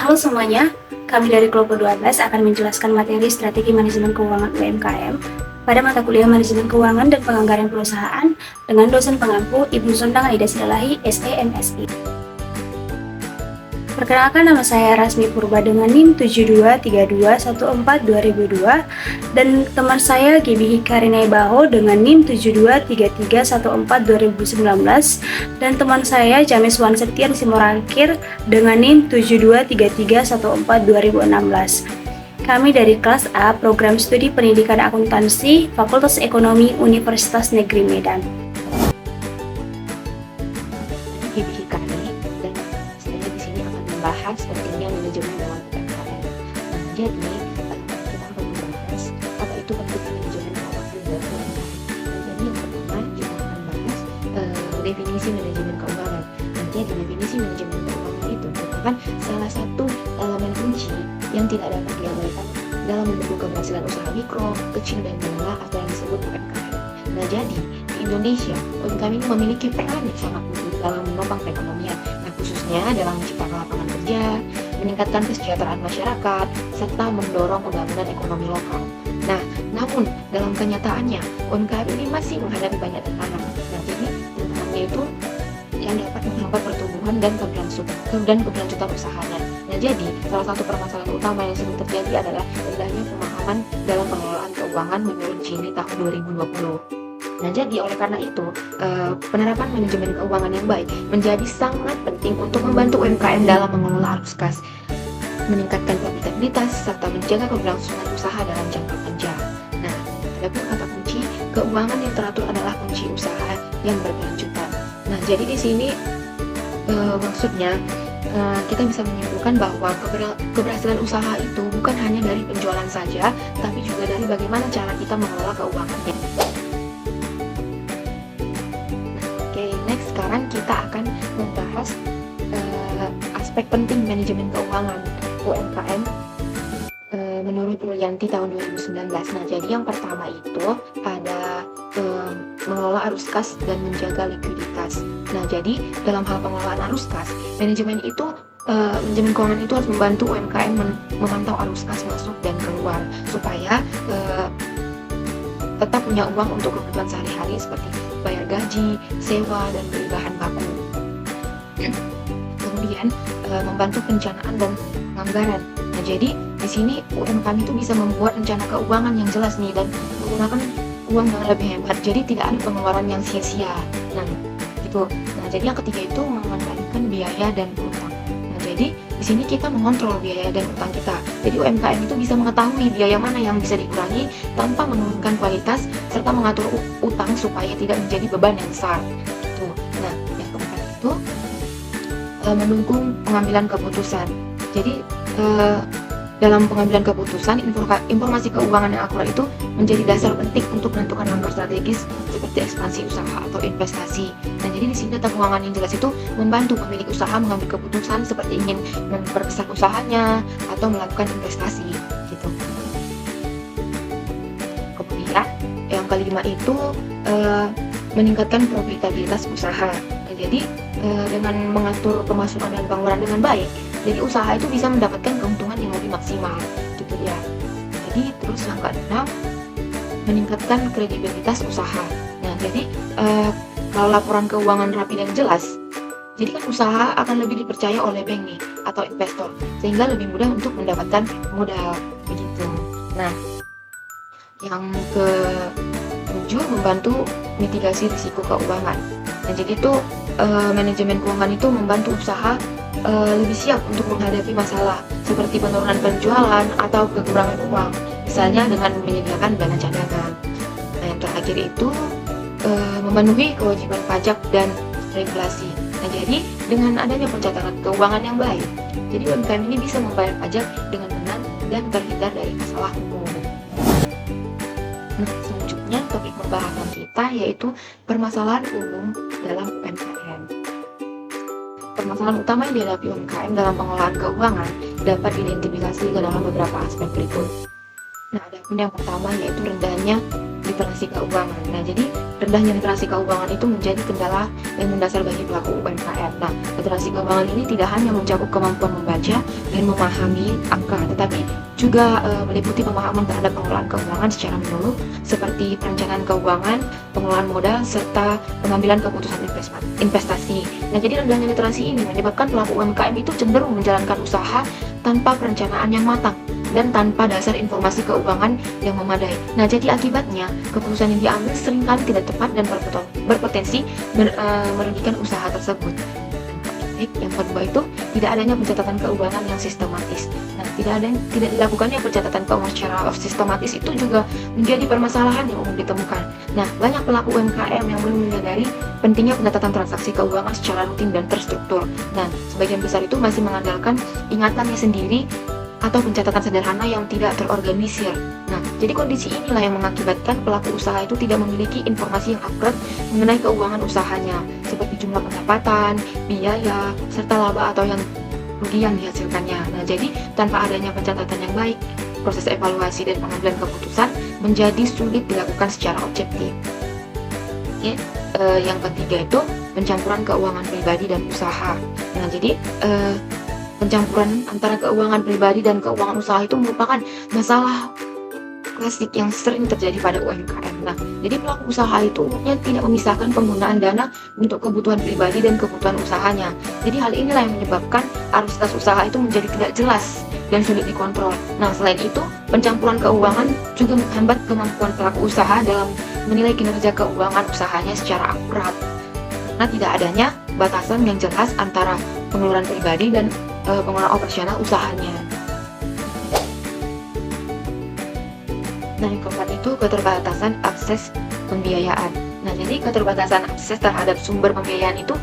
Halo semuanya, kami dari kelompok 12 akan menjelaskan materi strategi manajemen keuangan UMKM pada mata kuliah manajemen keuangan dan penganggaran perusahaan dengan dosen pengampu Ibu Sondang Aida Silalahi, SE MSI. Perkenalkan, nama saya Rasmi Purba dengan NIM 7232142002 dan teman saya Gibi Hikarinai Baho dengan NIM 7233142019 dan teman saya James Wan Septian Simorangkir dengan NIM 7233142016. Kami dari kelas A, Program Studi Pendidikan Akuntansi, Fakultas Ekonomi Universitas Negeri Medan. Gibi Hikari dan saya di sini akan membahas pentingnya manajemen dalam UMKM. Jadi kita akan membahas apa itu penting manajemen keuangan dalam UMKM. Jadi yang pertama kita akan bahas definisi manajemen keuangan. Jadi definisi manajemen keuangan itu merupakan salah satu elemen kunci yang tidak dapat diabaikan dalam mendukung keberhasilan usaha mikro, kecil dan menengah atau yang disebut UMKM. Nah, jadi di Indonesia UMKM ini memiliki peran yang sangat penting dalam menopang perekonomian. Nah, khususnya dalam menciptakan lapangan kerja, meningkatkan kesejahteraan masyarakat, serta mendorong pembangunan ekonomi lokal. Nah, namun dalam kenyataannya UMKM ini masih menghadapi banyak tantangan. Nah, jadi tantangannya itu yang dapat menghambat pertumbuhan dan keberlanjutan usahanya. Nah, jadi salah satu permasalahan utama yang sering terjadi adalah rendahnya pemahaman dalam pengelolaan keuangan menurut Gini tahun 2020. Nah, jadi oleh karena itu penerapan manajemen keuangan yang baik menjadi sangat penting untuk membantu UMKM dalam mengelola arus kas, meningkatkan profitabilitas serta menjaga keberlangsungan usaha dalam jangka panjang. Nah, adapun kata kunci, keuangan yang teratur adalah kunci usaha yang berkelanjutan. Nah, jadi di sini maksudnya kita bisa menyimpulkan bahwa keberhasilan usaha itu bukan hanya dari penjualan saja, tapi juga dari bagaimana cara kita mengelola keuangannya. Oke, next sekarang kita akan membahas aspek penting manajemen keuangan UMKM menurut Mulyanti tahun 2019. Nah, jadi yang pertama itu ada mengelola arus kas dan menjaga likuiditas. Nah, jadi dalam hal pengelolaan arus kas, manajemen keuangan itu harus membantu UMKM memantau arus kas masuk dan keluar supaya tetap punya uang untuk kebutuhan sehari-hari seperti bayar gaji, sewa, dan beli bahan baku. Kemudian membantu perencanaan dan penganggaran. Nah, jadi di sini UMKM itu bisa membuat rencana keuangan yang jelas nih dan menggunakan uang yang lebih hemat. Jadi tidak ada pengeluaran yang sia-sia. Nah, gitu. Nah, jadi yang ketiga itu mengendalikan biaya dan utang. Nah, jadi di sini kita mengontrol biaya dan utang kita. Jadi UMKM itu bisa mengetahui biaya mana yang bisa dikurangi tanpa menurunkan kualitas serta mengatur utang supaya tidak menjadi beban yang besar. Gitu. Nah, yang keempat itu mendukung pengambilan keputusan. Jadi dalam pengambilan keputusan, informasi keuangan yang akurat itu menjadi dasar penting untuk menentukan langkah strategis seperti ekspansi usaha atau investasi. Nah, jadi di sini data keuangan yang jelas itu membantu pemilik usaha mengambil keputusan seperti ingin memperbesar usahanya atau melakukan investasi, gitu. Kemudian yang kelima itu meningkatkan profitabilitas usaha. Nah, jadi dengan mengatur pemasukan dan pengeluaran dengan baik, jadi usaha itu bisa mendapatkan keuntungan yang lebih maksimal, gitu ya. Jadi terus yang keenam, meningkatkan kredibilitas usaha. Nah, jadi kalau laporan keuangan rapi dan jelas, jadi kan usaha akan lebih dipercaya oleh bank nih atau investor, sehingga lebih mudah untuk mendapatkan modal, begitu. Nah, yang ke-7 membantu mitigasi risiko keuangan. Nah, jadi itu manajemen keuangan itu membantu usaha lebih siap untuk menghadapi masalah seperti penurunan penjualan atau kekurangan uang, misalnya dengan menyediakan dana cadangan. Nah, yang terakhir itu memenuhi kewajiban pajak dan regulasi. Nah, jadi dengan adanya pencatatan keuangan yang baik, jadi UMKM ini bisa membayar pajak dengan benar dan terhindar dari masalah hukum. Nah, selanjutnya topik pembahasan kita yaitu permasalahan umum dalam UMKM. Permasalahan utama yang dihadapi UMKM dalam pengelolaan keuangan dapat diidentifikasi ke dalam beberapa aspek berikut. Nah, adapun yang pertama yaitu rendahnya literasi keuangan. Nah, jadi rendahnya literasi keuangan itu menjadi kendala yang mendasar bagi pelaku UMKM. Nah, literasi keuangan ini tidak hanya mencakup kemampuan membaca dan memahami angka, tetapi juga meliputi pemahaman terhadap pengelolaan keuangan secara menyeluruh seperti perencanaan keuangan, pengelolaan modal, serta pengambilan keputusan investasi. Nah, jadi rendahnya literasi ini menyebabkan pelaku UMKM itu cenderung menjalankan usaha tanpa perencanaan yang matang dan tanpa dasar informasi keuangan yang memadai. Nah, jadi akibatnya keputusan yang diambil seringkali tidak tepat dan berpotensi merugikan usaha tersebut. Yang kedua itu tidak adanya pencatatan keuangan yang sistematis. Nah, tidak dilakukannya pencatatan keuangan secara sistematis itu juga menjadi permasalahan yang umum ditemukan. Nah, banyak pelaku UMKM yang belum menyadari pentingnya pencatatan transaksi keuangan secara rutin dan terstruktur. Nah, sebagian besar itu masih mengandalkan ingatannya sendiri atau pencatatan sederhana yang tidak terorganisir. Nah, jadi kondisi inilah yang mengakibatkan pelaku usaha itu tidak memiliki informasi yang akurat mengenai keuangan usahanya, seperti jumlah pendapatan, biaya, serta laba atau yang rugi yang dihasilkannya. Nah, jadi tanpa adanya pencatatan yang baik, proses evaluasi dan pengambilan keputusan menjadi sulit dilakukan secara objektif. Oke, yang ketiga itu pencampuran keuangan pribadi dan usaha. Nah, jadi pencampuran antara keuangan pribadi dan keuangan usaha itu merupakan masalah klasik yang sering terjadi pada UMKM. Nah, jadi pelaku usaha itu umumnya tidak memisahkan penggunaan dana untuk kebutuhan pribadi dan kebutuhan usahanya. Jadi hal inilah yang menyebabkan arus kas usaha itu menjadi tidak jelas dan sulit dikontrol. Nah, selain itu, pencampuran keuangan juga menghambat kemampuan pelaku usaha dalam menilai kinerja keuangan usahanya secara akurat. Karena tidak adanya batasan yang jelas antara pengeluaran pribadi dan pengelolaan operasional usahanya. Nah, yang keempat itu keterbatasan akses pembiayaan. Nah, jadi keterbatasan akses terhadap sumber pembiayaan itu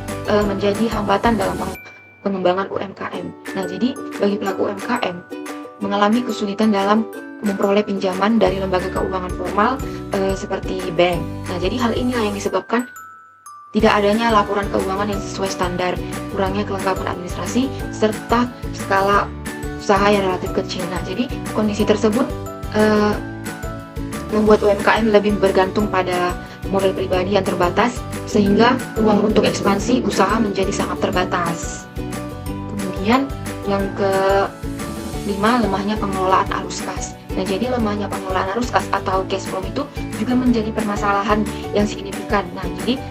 menjadi hambatan dalam pengembangan UMKM. Nah, jadi bagi pelaku UMKM mengalami kesulitan dalam memperoleh pinjaman dari lembaga keuangan formal seperti bank. Nah, jadi hal inilah yang disebabkan tidak adanya laporan keuangan yang sesuai standar, kurangnya kelengkapan administrasi, serta skala usaha yang relatif kecil. Nah, jadi kondisi tersebut membuat UMKM lebih bergantung pada modal pribadi yang terbatas, sehingga uang untuk ekspansi usaha menjadi sangat terbatas. Kemudian yang kelima, lemahnya pengelolaan arus kas. Nah, jadi lemahnya pengelolaan arus kas atau cash flow itu juga menjadi permasalahan yang signifikan. Nah, jadi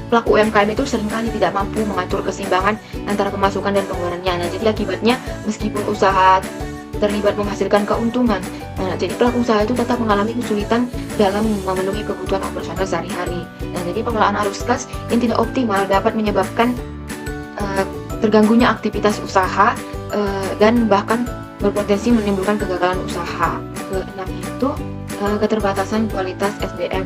pelaku UMKM itu seringkali tidak mampu mengatur keseimbangan antara pemasukan dan pengeluarannya. Nah, jadi akibatnya meskipun usaha terlibat menghasilkan keuntungan, nah, jadi pelaku usaha itu tetap mengalami kesulitan dalam memenuhi kebutuhan operasional sehari-hari. Nah, jadi pengelolaan arus kas yang tidak optimal dapat menyebabkan terganggunya aktivitas usaha dan bahkan berpotensi menimbulkan kegagalan usaha. Keenam itu keterbatasan kualitas SDM.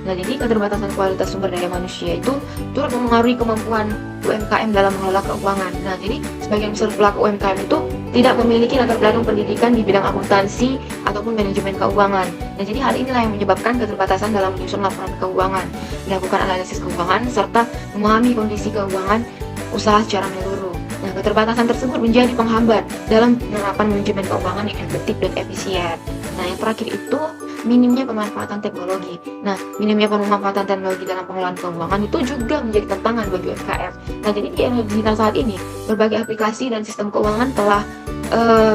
Nah, jadi keterbatasan kualitas sumber daya manusia itu turut memengaruhi kemampuan UMKM dalam mengelola keuangan. Nah, jadi sebagian besar pelaku UMKM itu tidak memiliki latar belakang pendidikan di bidang akuntansi ataupun manajemen keuangan. Nah, jadi hal inilah yang menyebabkan keterbatasan dalam menyusun laporan keuangan, melakukan analisis keuangan, serta memahami kondisi keuangan usaha secara menyeluruh. Nah, keterbatasan tersebut menjadi penghambat dalam penerapan manajemen keuangan yang efektif dan efisien. Nah, yang terakhir itu minimnya pemanfaatan teknologi. Nah, minimnya pemanfaatan teknologi dalam pengelolaan keuangan itu juga menjadi tantangan bagi UMKM. Nah, jadi di era digital saat ini, berbagai aplikasi dan sistem keuangan telah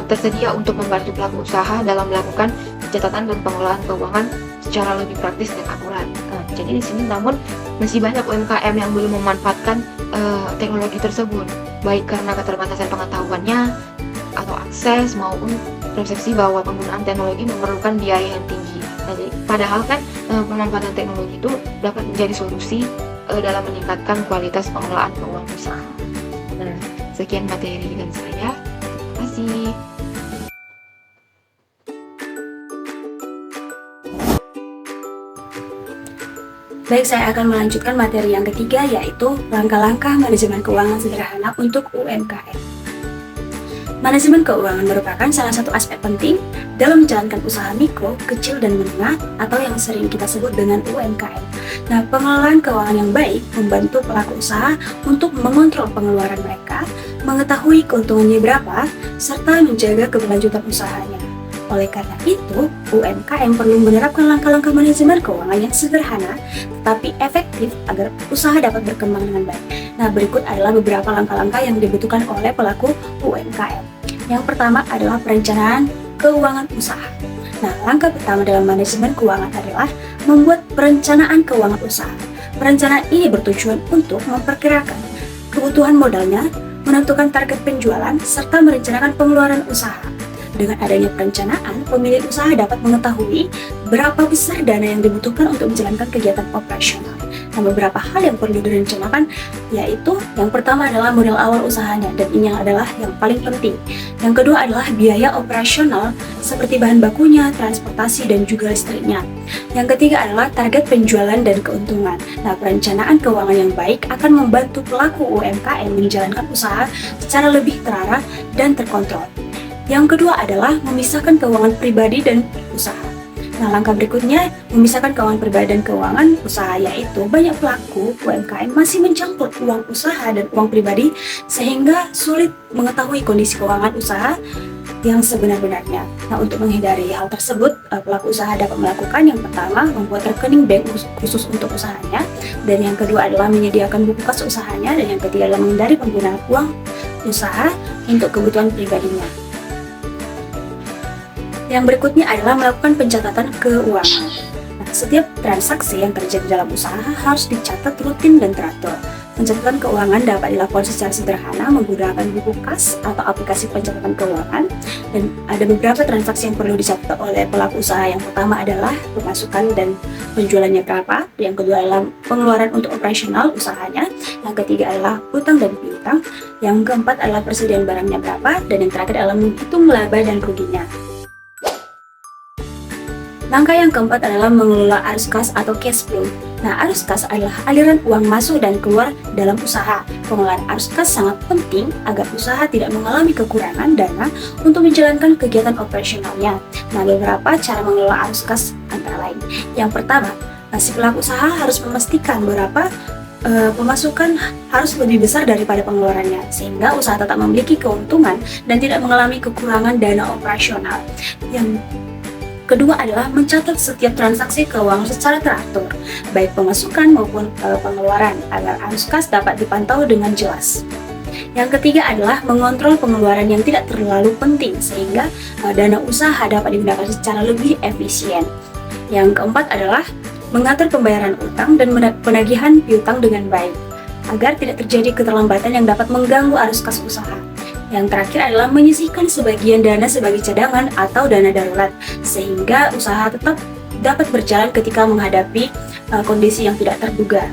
tersedia untuk membantu pelaku usaha dalam melakukan pencatatan dan pengelolaan keuangan secara lebih praktis dan akurat. Nah, jadi di sini namun masih banyak UMKM yang belum memanfaatkan teknologi tersebut, baik karena keterbatasan pengetahuannya atau akses maupun persepsi bahwa penggunaan teknologi memerlukan biaya yang tinggi. Nah, jadi, padahal kan pemanfaatan teknologi itu dapat menjadi solusi dalam meningkatkan kualitas pengelolaan keuangan usaha. Nah, sekian materi dari saya. Terima kasih. Baik, saya akan melanjutkan materi yang ketiga, yaitu langkah-langkah manajemen keuangan sederhana untuk UMKM. Manajemen keuangan merupakan salah satu aspek penting dalam menjalankan usaha mikro, kecil, dan menengah atau yang sering kita sebut dengan UMKM. Nah, pengelolaan keuangan yang baik membantu pelaku usaha untuk mengontrol pengeluaran mereka, mengetahui keuntungannya berapa, serta menjaga keberlanjutan usahanya. Oleh karena itu, UMKM perlu menerapkan langkah-langkah manajemen keuangan yang sederhana tetapi efektif agar usaha dapat berkembang dengan baik. Nah, berikut adalah beberapa langkah-langkah yang dibutuhkan oleh pelaku UMKM. Yang pertama adalah perencanaan keuangan usaha. Nah, langkah pertama dalam manajemen keuangan adalah membuat perencanaan keuangan usaha. Perencanaan ini bertujuan untuk memperkirakan kebutuhan modalnya, menentukan target penjualan, serta merencanakan pengeluaran usaha. Dengan adanya perencanaan, pemilik usaha dapat mengetahui berapa besar dana yang dibutuhkan untuk menjalankan kegiatan operasional. Nah, beberapa hal yang perlu direncanakan yaitu yang pertama adalah modal awal usahanya, dan ini adalah yang paling penting. Yang kedua adalah biaya operasional seperti bahan bakunya, transportasi, dan juga listriknya. Yang ketiga adalah target penjualan dan keuntungan. Nah, perencanaan keuangan yang baik akan membantu pelaku UMKM menjalankan usaha secara lebih terarah dan terkontrol. Yang kedua adalah memisahkan keuangan pribadi dan usaha. Nah, langkah berikutnya memisahkan keuangan pribadi dan keuangan usaha, yaitu banyak pelaku UMKM masih mencampur uang usaha dan uang pribadi sehingga sulit mengetahui kondisi keuangan usaha yang sebenar-benarnya. Nah, untuk menghindari hal tersebut, pelaku usaha dapat melakukan yang pertama, membuat rekening bank khusus untuk usahanya, dan yang kedua adalah menyediakan buku kas usahanya, dan yang ketiga adalah menghindari penggunaan uang usaha untuk kebutuhan pribadinya. Yang berikutnya adalah melakukan pencatatan keuangan. Nah, setiap transaksi yang terjadi dalam usaha harus dicatat rutin dan teratur. Pencatatan keuangan dapat dilakukan secara sederhana menggunakan buku kas atau aplikasi pencatatan keuangan, dan ada beberapa transaksi yang perlu dicatat oleh pelaku usaha. Yang pertama adalah pemasukan dan penjualannya berapa, yang kedua adalah pengeluaran untuk operasional usahanya, yang ketiga adalah utang dan piutang, yang keempat adalah persediaan barangnya berapa, dan yang terakhir adalah menghitung laba dan ruginya. Langkah yang keempat adalah mengelola arus kas atau cash flow. Nah, arus kas adalah aliran uang masuk dan keluar dalam usaha. Pengelolaan arus kas sangat penting agar usaha tidak mengalami kekurangan dana untuk menjalankan kegiatan operasionalnya. Nah, beberapa cara mengelola arus kas antara lain. Yang pertama, si pelaku usaha harus memastikan berapa pemasukan harus lebih besar daripada pengeluarannya, sehingga usaha tetap memiliki keuntungan dan tidak mengalami kekurangan dana operasional. Yang kedua adalah mencatat setiap transaksi keuangan secara teratur, baik pemasukan maupun pengeluaran, agar arus kas dapat dipantau dengan jelas. Yang ketiga adalah mengontrol pengeluaran yang tidak terlalu penting, sehingga dana usaha dapat digunakan secara lebih efisien. Yang keempat adalah mengatur pembayaran utang dan penagihan piutang dengan baik, agar tidak terjadi keterlambatan yang dapat mengganggu arus kas usaha. Yang terakhir adalah menyisihkan sebagian dana sebagai cadangan atau dana darurat, sehingga usaha tetap dapat berjalan ketika menghadapi kondisi yang tidak terduga.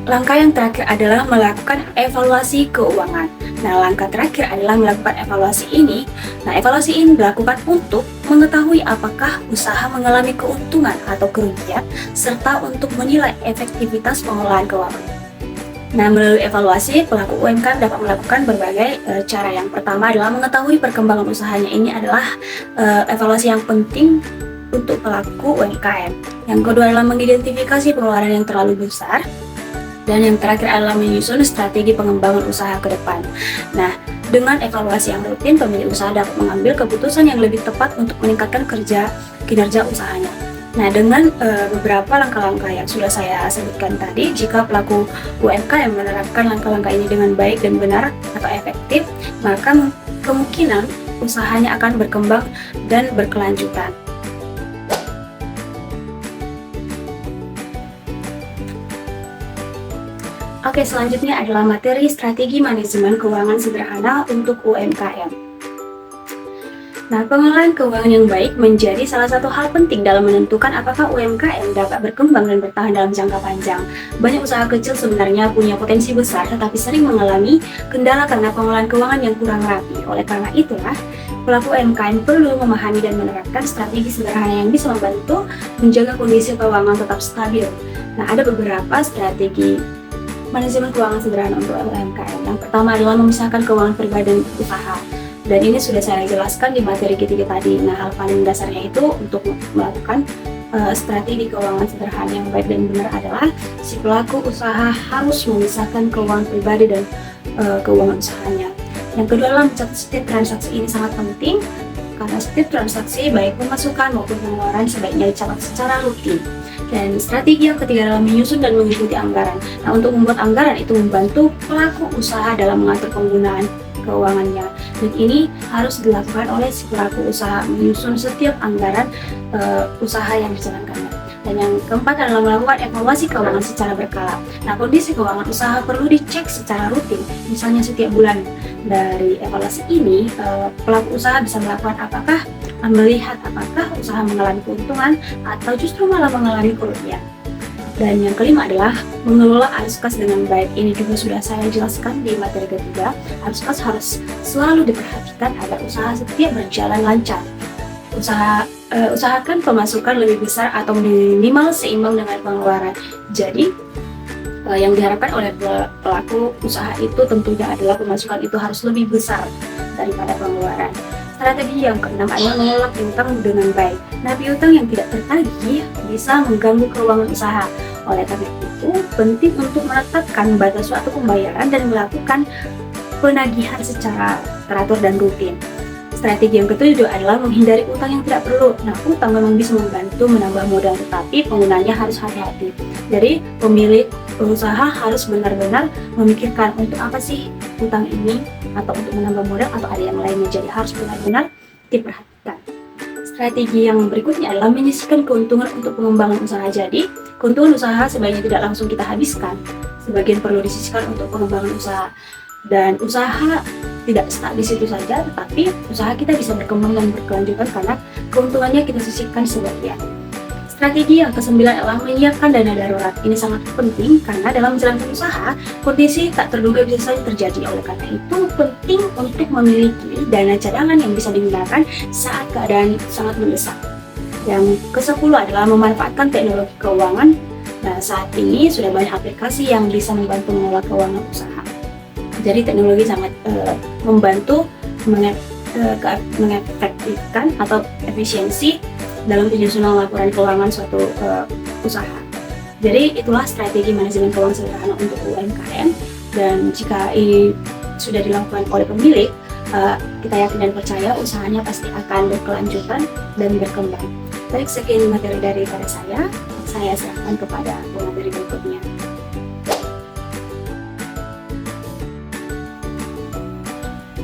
Langkah yang terakhir adalah melakukan evaluasi keuangan. Nah, langkah terakhir adalah melakukan evaluasi ini. Nah, evaluasi ini dilakukan untuk mengetahui apakah usaha mengalami keuntungan atau kerugian, serta untuk menilai efektivitas pengelolaan keuangan. Nah, melalui evaluasi, pelaku UMKM dapat melakukan berbagai cara. Yang pertama adalah mengetahui perkembangan usahanya. Ini adalah evaluasi yang penting untuk pelaku UMKM. Yang kedua adalah mengidentifikasi pengeluaran yang terlalu besar. Dan yang terakhir adalah menyusun strategi pengembangan usaha ke depan. Nah, dengan evaluasi yang rutin, pemilik usaha dapat mengambil keputusan yang lebih tepat untuk meningkatkan kinerja usahanya. Nah, dengan beberapa langkah-langkah yang sudah saya sebutkan tadi, jika pelaku UMKM menerapkan langkah-langkah ini dengan baik dan benar atau efektif, maka kemungkinan usahanya akan berkembang dan berkelanjutan. Oke, selanjutnya adalah materi strategi manajemen keuangan sederhana untuk UMKM. Nah, pengelolaan keuangan yang baik menjadi salah satu hal penting dalam menentukan apakah UMKM dapat berkembang dan bertahan dalam jangka panjang. Banyak usaha kecil sebenarnya punya potensi besar, tetapi sering mengalami kendala karena pengelolaan keuangan yang kurang rapi. Oleh karena itulah, pelaku UMKM perlu memahami dan menerapkan strategi sederhana yang bisa membantu menjaga kondisi keuangan tetap stabil. Nah, ada beberapa strategi manajemen keuangan sederhana untuk UMKM. Yang pertama adalah memisahkan keuangan pribadi dan usaha. Dan ini sudah saya jelaskan di materi ketiga tadi. Nah, hal paling dasarnya itu untuk melakukan strategi keuangan sederhana yang baik dan benar adalah si pelaku usaha harus memisahkan keuangan pribadi dan keuangan usahanya. Yang kedua adalah mencatat setiap transaksi. Ini sangat penting karena setiap transaksi baik pemasukan maupun pengeluaran sebaiknya dicatat secara rutin. Dan strategi yang ketiga adalah menyusun dan mengikuti anggaran. Nah, untuk membuat anggaran itu membantu pelaku usaha dalam mengatur penggunaan keuangannya, dan ini harus dilakukan oleh si pelaku usaha, menyusun setiap anggaran usaha yang dijalankannya. Dan yang keempat adalah melakukan evaluasi keuangan secara berkala. Nah, kondisi keuangan usaha perlu dicek secara rutin, misalnya setiap bulan. Dari evaluasi ini, pelaku usaha bisa melakukan melihat apakah usaha mengalami keuntungan atau justru malah mengalami kerugian. Dan yang kelima adalah mengelola arus kas dengan baik. Ini juga sudah saya jelaskan di materi ketiga. Arus kas harus selalu diperhatikan agar usaha setiap berjalan lancar. Usahakan pemasukan lebih besar atau minimal seimbang dengan pengeluaran. Jadi yang diharapkan oleh pelaku usaha itu tentunya adalah pemasukan itu harus lebih besar daripada pengeluaran. Strategi yang keenam adalah mengelola piutang dengan baik. Nah, piutang yang tidak tertagih bisa mengganggu keuangan usaha. Oleh karena itu, penting untuk menetapkan batas waktu pembayaran dan melakukan penagihan secara teratur dan rutin. Strategi yang ketujuh adalah menghindari utang yang tidak perlu. Nah, utang memang bisa membantu menambah modal, tetapi penggunanya harus hati-hati. Jadi, pemilik usaha harus benar-benar memikirkan untuk apa sih utang ini, atau untuk menambah modal, atau ada yang lainnya. Jadi, harus benar-benar diperhatikan. Strategi yang berikutnya adalah menyisihkan keuntungan untuk pengembangan usaha. Jadi, keuntungan usaha sebaiknya tidak langsung kita habiskan. Sebagian perlu disisihkan untuk pengembangan usaha. Dan usaha tidak stuck di situ saja, tetapi usaha kita bisa berkembang dan berkelanjutan karena keuntungannya kita sisihkan sebagian. Strategi yang kesembilan adalah menyiapkan dana darurat. Ini sangat penting karena dalam menjalankan usaha, kondisi tak terduga bisa saja terjadi. Oleh karena itu, penting untuk memiliki dana cadangan yang bisa digunakan saat keadaan sangat mendesak. Yang ke-10 adalah memanfaatkan teknologi keuangan. Nah, saat ini sudah banyak aplikasi yang bisa membantu mengelola keuangan usaha. Jadi teknologi sangat membantu mengefektifkan atau efisiensi dalam penyusunan laporan keuangan suatu usaha. Jadi itulah strategi manajemen keuangan sederhana untuk UMKM, dan jika ini sudah dilakukan oleh pemilik, kita yakin dan percaya usahanya pasti akan berkelanjutan dan berkembang. Baik, sekian materi daripada saya serahkan kepada pemateri berikutnya.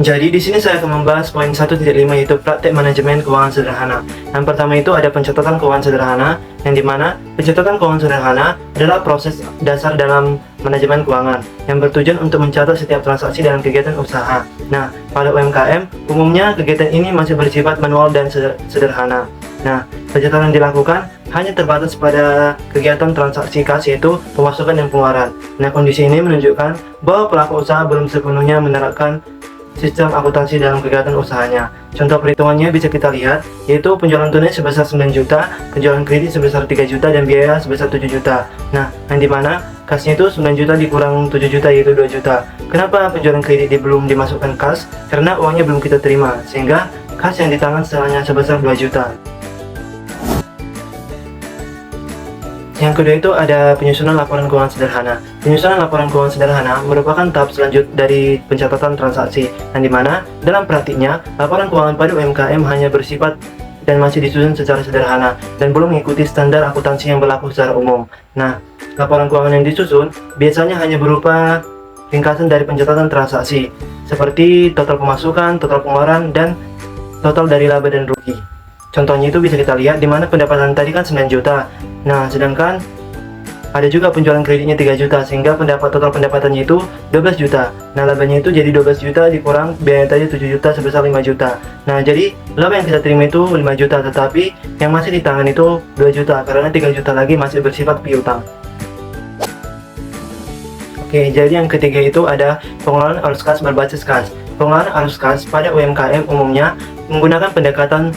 Jadi di sini saya akan membahas poin 1.5, yaitu praktek manajemen keuangan sederhana. Yang pertama itu ada pencatatan keuangan sederhana, yang dimana pencatatan keuangan sederhana adalah proses dasar dalam manajemen keuangan yang bertujuan untuk mencatat setiap transaksi dalam kegiatan usaha. Nah, pada UMKM umumnya kegiatan ini masih bersifat manual dan sederhana. Nah, pencatatan dilakukan hanya terbatas pada kegiatan transaksi kas, yaitu pemasukan dan pengeluaran. Nah, kondisi ini menunjukkan bahwa pelaku usaha belum sepenuhnya menerapkan sistem akuntansi dalam kegiatan usahanya. Contoh perhitungannya bisa kita lihat, yaitu penjualan tunai sebesar 9 juta, penjualan kredit sebesar 3 juta, dan biaya sebesar 7 juta. Nah, yang dimana kasnya itu 9 juta dikurang 7 juta, yaitu 2 juta. Kenapa penjualan kredit belum dimasukkan kas? Karena uangnya belum kita terima, sehingga kas yang di tangan setelahnya sebesar 2 juta. Yang kedua itu ada penyusunan laporan keuangan sederhana. Penyusunan laporan keuangan sederhana merupakan tahap selanjut dari pencatatan transaksi, yang dimana dalam praktiknya laporan keuangan pada UMKM hanya bersifat dan masih disusun secara sederhana dan belum mengikuti standar akuntansi yang berlaku secara umum. Nah, laporan keuangan yang disusun biasanya hanya berupa ringkasan dari pencatatan transaksi, seperti total pemasukan, total pengeluaran, dan total dari laba dan rugi. Contohnya itu bisa kita lihat, di mana pendapatan tadi kan 9 juta. Nah, sedangkan ada juga penjualan kreditnya 3 juta, sehingga total pendapatannya itu 12 juta. Nah, labanya itu jadi 12 juta dikurang biaya tadi 7 juta sebesar 5 juta. Nah, jadi laba yang kita terima itu 5 juta, tetapi yang masih di tangan itu 2 juta, karena 3 juta lagi masih bersifat piutang. Oke, jadi yang ketiga itu ada pengelolaan arus kas berbasis kas. Pengelolaan arus kas pada UMKM umumnya menggunakan pendekatan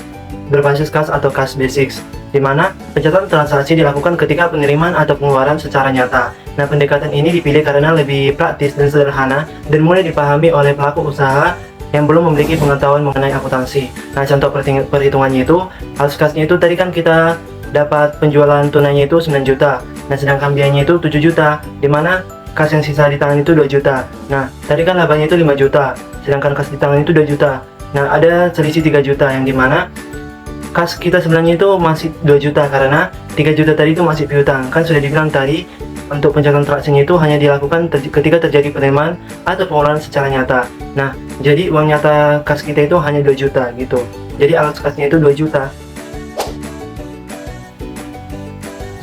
berbasis kas atau kas basics, di mana pencatatan transaksi dilakukan ketika penerimaan atau pengeluaran secara nyata. Nah, pendekatan ini dipilih karena lebih praktis dan sederhana dan mudah dipahami oleh pelaku usaha yang belum memiliki pengetahuan mengenai akuntansi. Nah, contoh perhitungannya itu, arus kasnya itu tadi kan kita dapat penjualan tunainya itu 9 juta. Nah, sedangkan biayanya itu 7 juta, di mana kas yang sisa di tangan itu 2 juta. Nah, tadi kan labanya itu 5 juta, sedangkan kas di tangan itu 2 juta. Nah, ada selisih 3 juta yang dimana kas kita sebenarnya itu masih 2 juta karena 3 juta tadi itu masih piutang. Kan sudah dibilang tadi untuk pencatatan transaksinya itu hanya dilakukan ketika terjadi penerimaan atau pengeluaran secara nyata. Nah, jadi uang nyata kas kita itu hanya 2 juta gitu. Jadi alat kasnya itu 2 juta.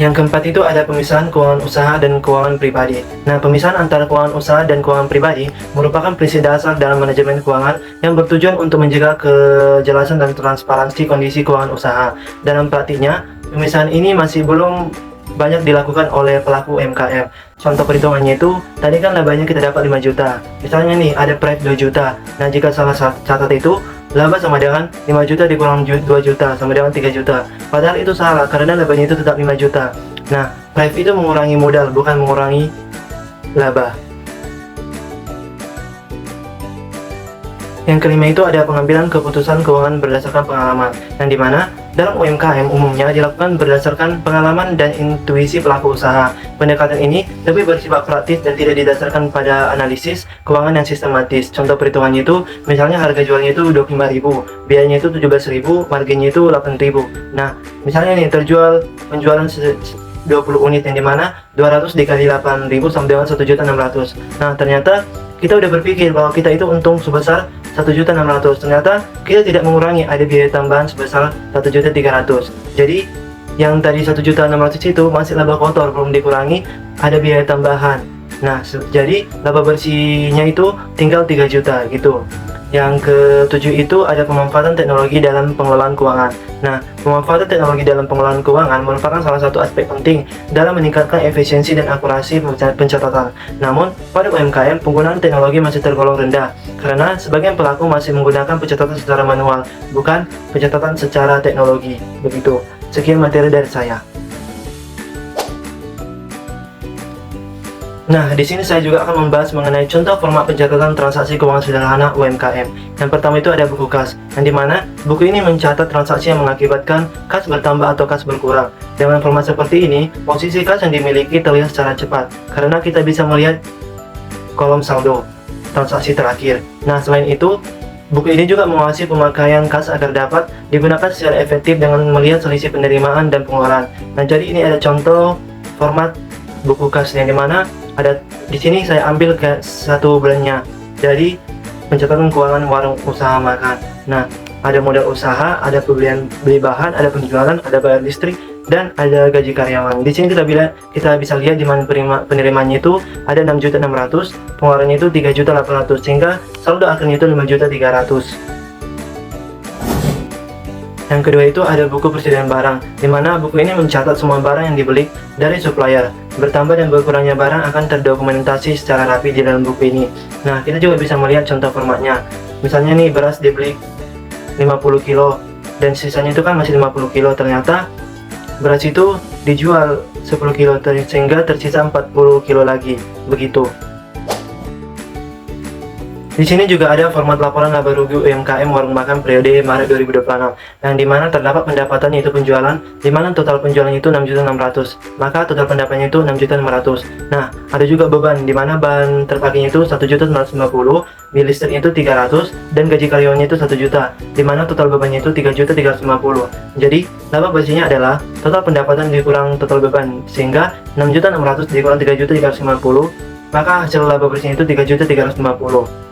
Yang keempat itu ada pemisahan keuangan usaha dan keuangan pribadi. Nah, pemisahan antara keuangan usaha dan keuangan pribadi merupakan prinsip dasar dalam manajemen keuangan yang bertujuan untuk menjaga kejelasan dan transparansi kondisi keuangan usaha. Dalam praktiknya, pemisahan ini masih belum banyak dilakukan oleh pelaku UMKM. Contoh perhitungannya itu, tadi kan labanya kita dapat 5 juta. Misalnya nih, ada proyek 2 juta. Nah, jika salah catat itu, laba sama dengan 5 juta dikurang 2 juta sama dengan 3 juta. Padahal itu salah karena labanya itu tetap 5 juta. Nah, PREV itu mengurangi modal, bukan mengurangi laba. Yang kelima itu ada pengambilan keputusan keuangan berdasarkan pengalaman, yang dimana dalam UMKM umumnya dilakukan berdasarkan pengalaman dan intuisi pelaku usaha. Pendekatan ini lebih bersifat praktis dan tidak didasarkan pada analisis keuangan yang sistematis. Contoh perhitungannya itu, misalnya harga jualnya itu 25.000, biayanya itu 17.000, marginnya itu 8.000. Nah, misalnya nih penjualan 20 unit yang dimana 200 dikali 8.000 sama dengan 1.600.000. Nah, ternyata kita udah berpikir bahwa kita itu untung sebesar 1.600.000. Ternyata kita tidak mengurangi, ada biaya tambahan sebesar 1.300.000. Jadi yang tadi 1.600.000 itu masih laba kotor, belum dikurangi, ada biaya tambahan. Nah, jadi laba bersihnya itu tinggal 3 juta gitu. Yang ketujuh itu ada pemanfaatan teknologi dalam pengelolaan keuangan. Nah, pemanfaatan teknologi dalam pengelolaan keuangan merupakan salah satu aspek penting dalam meningkatkan efisiensi dan akurasi pencatatan. Namun, pada UMKM, penggunaan teknologi masih tergolong rendah karena sebagian pelaku masih menggunakan pencatatan secara manual, bukan pencatatan secara teknologi. Begitu. Sekian materi dari saya. Nah, di sini saya juga akan membahas mengenai contoh format pencatatan transaksi keuangan sederhana UMKM. Yang pertama itu ada buku kas, yang dimana buku ini mencatat transaksi yang mengakibatkan kas bertambah atau kas berkurang. Dengan format seperti ini, posisi kas yang dimiliki terlihat secara cepat, karena kita bisa melihat kolom saldo transaksi terakhir. Nah, selain itu, buku ini juga mengawasi pemakaian kas agar dapat digunakan secara efektif dengan melihat selisih penerimaan dan pengeluaran. Nah, jadi ini ada contoh format buku kas yang dimana ada di sini saya ambil ke satu bulannya dari pencatatan keuangan warung usaha makan. Nah, ada modal usaha, ada beli bahan, ada penjualan, ada bayar listrik, dan ada gaji karyawan. Di sini kita bisa lihat di mana penerimaannya itu ada 6.600.000, pengeluarannya itu 3.800.000, sehingga saldo akhirnya itu 5.300.000. Yang kedua itu ada buku persediaan barang, di mana buku ini mencatat semua barang yang dibeli dari supplier. Bertambah dan berkurangnya barang akan terdokumentasi secara rapi di dalam buku ini. Nah, kita juga bisa melihat contoh formatnya. Misalnya nih, beras dibeli 50 kilo dan sisanya itu kan masih 50 kilo. Ternyata beras itu dijual 10 kilo sehingga tersisa 40 kilo lagi. Begitu. Di sini juga ada format laporan laba rugi UMKM warung makan periode Maret 2026, yang dimana terdapat pendapatan yaitu penjualan, dimana total penjualannya itu 6.600.000, maka total pendapatannya itu 6.500.000. Nah, ada juga beban, dimana bahan terpakainya itu 1.950.000, bill listriknya itu 300, dan gaji karyawannya itu 1 juta, dimana total bebannya itu 3.350.000. Jadi, laba bersihnya adalah total pendapatan dikurang total beban, sehingga 6.600.000 dikurang 3.350.000, maka hasil laba bersihnya itu 3.350.000.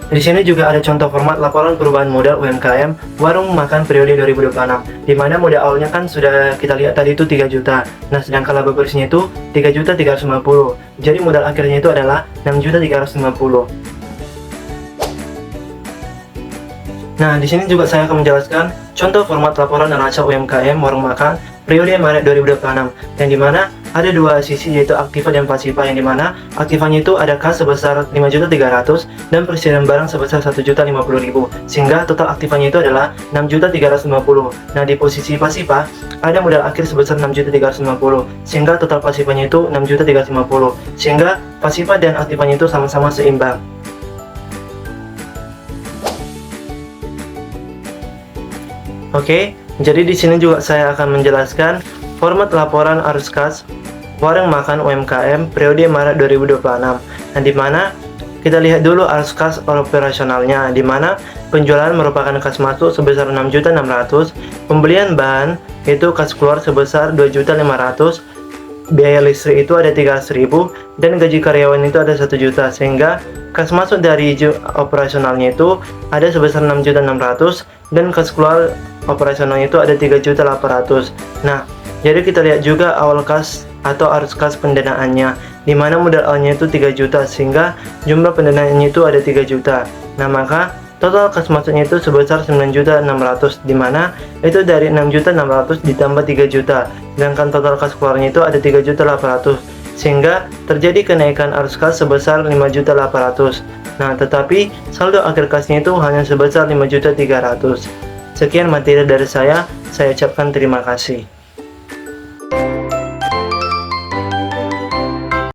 Di sini juga ada contoh format laporan perubahan modal UMKM warung makan periode 2026, di mana modal awalnya kan sudah kita lihat tadi itu 3 juta. Nah, sedangkan laba bersihnya itu 3.350.000. Jadi modal akhirnya itu adalah 6.350.000. Nah, di sini juga saya akan menjelaskan contoh format laporan neraca UMKM warung makan periode Maret 2026, yang dimana ada dua sisi yaitu aktiva dan pasifa, yang dimana aktivanya itu ada kas sebesar 5.300.000 dan persediaan barang sebesar 1.050.000, sehingga total aktivanya itu adalah 6.350.000. Nah, di posisi pasifa ada modal akhir sebesar 6.350.000, sehingga total pasifanya itu 6.350.000, sehingga pasifa dan aktivanya itu sama-sama seimbang. Oke, jadi di sini juga saya akan menjelaskan format laporan arus kas warung makan UMKM periode Maret 2026, yang dimana kita lihat dulu arus kas operasionalnya, di mana penjualan merupakan kas masuk sebesar 6.600.000, pembelian bahan itu kas keluar sebesar 2.500.000, biaya listrik itu ada 300.000, dan gaji karyawan itu ada 1 juta, sehingga kas masuk dari operasionalnya itu ada sebesar 6.600.000 dan kas keluar operasionalnya itu ada 3.800.000. Nah, jadi kita lihat juga awal kas atau arus kas pendanaannya, di mana modal awalnya itu 3 juta, sehingga jumlah pendanaannya itu ada 3 juta. Nah, maka total kas masuknya itu sebesar 9.600.000, di mana itu dari 6.600.000 ditambah 3 juta, sedangkan total kas keluarnya itu ada 3.800.000, sehingga terjadi kenaikan arus kas sebesar 5.800.000. Nah, tetapi saldo akhir kasnya itu hanya sebesar 5.300.000. Sekian materi dari saya ucapkan terima kasih.